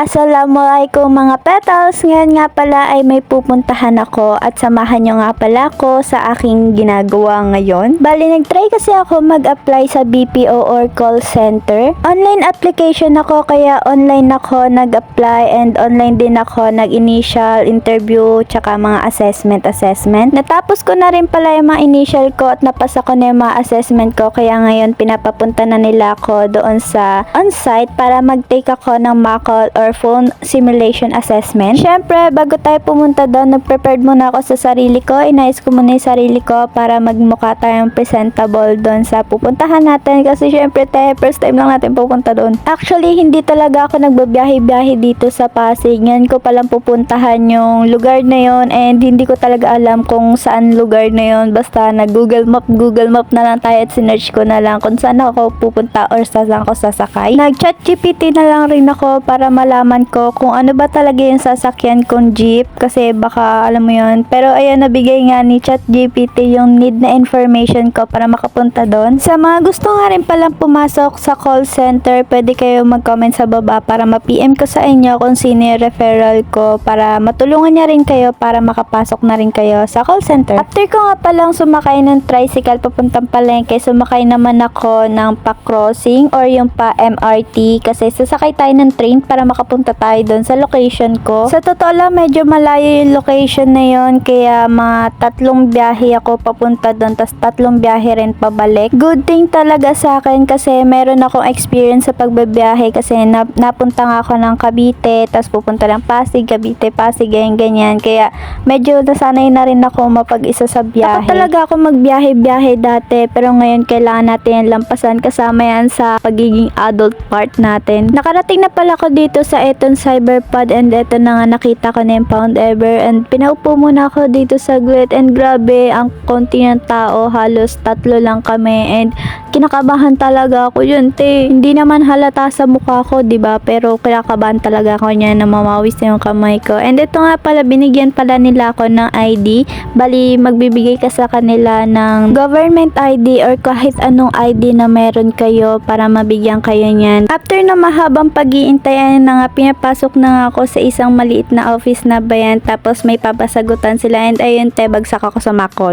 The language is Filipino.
Assalamualaikum mga petals! Ngayon nga pala ay may pupuntahan ako at samahan nyo nga pala ako sa aking ginagawa ngayon. Bali, nag-try kasi ako mag-apply sa BPO or call center. Online application ako kaya online ako nag-apply and online din ako nag-initial interview tsaka mga assessment. Natapos ko na rin pala yung mga initial ko at napasa ko na yung mga assessment ko kaya ngayon pinapapunta na nila ako doon sa on-site para mag-take ako ng mock call or phone simulation assessment. Syempre, bago tayo pumunta doon, nag-prepared muna ako sa sarili ko. Inayos ko muna yung sarili ko para magmukha tayong presentable doon sa pupuntahan natin. Kasi syempre, first time lang natin pupunta doon. Actually, hindi talaga ako nagbabiyahe-biyahe dito sa Pasig. Ngayon ko palang pupuntahan yung lugar na yon and hindi ko talaga alam kung saan lugar na yon. Basta nag-Google Map na lang tayo at sinerch ko na lang kung saan ako pupunta or saan ako sasakay. Nag-chat GPT na lang rin ako para malaman ko kung ano ba talaga yung sasakyan kong jeep kasi baka alam mo yun. Pero ayan, nabigay nga ni ChatGPT yung need na information ko para makapunta doon. Sa mga gusto nga rin palang pumasok sa call center, pwede kayo mag-comment sa baba para ma-PM ko sa inyo kung sino yung referral ko para matulungan niya rin kayo para makapasok na rin kayo sa call center. After ko nga palang sumakay ng tricycle papuntang palengke, sumakay naman ako ng pa-crossing or yung pa-MRT kasi sasakay tayo ng train para makapunta tayo doon sa location ko. Sa totoo lang, medyo malayo yung location na yon kaya mga 3 biyahe ako papunta doon tas 3 biyahe rin pabalik. Good thing talaga sa akin kasi meron akong experience sa pagbabiyahe kasi napunta nga ako ng Cavite tas pupunta ng Pasig, Cavite, Pasig, ganyan. Kaya medyo nasanay na rin ako mapag-isa sa biyahe. Takot talaga ako magbiyahe-biyahe dati pero ngayon kailangan natin yan lampasan kasama yan sa pagiging adult part natin. Nakarating na pala ako dito sa Eton Cyberpod and eto na nga nakita ko na yung Pound Ever and pinaupo muna ako dito saglit and grabe ang konti ng tao, halos 3 lang kami and kinakabahan talaga ako yun hindi naman halata sa mukha ko diba pero kinakabahan talaga ako niya na mamawis na yung kamay ko and ito nga pala binigyan pala nila ako ng ID. Bali magbibigay ka sa kanila ng government ID or kahit anong ID na meron kayo para mabigyan kayo niyan. After na mahabang pag-iintayan na nga, pinapasok na nga ako sa isang maliit na office na bayan tapos may papasagutan sila and ayun bagsak ako sa makol.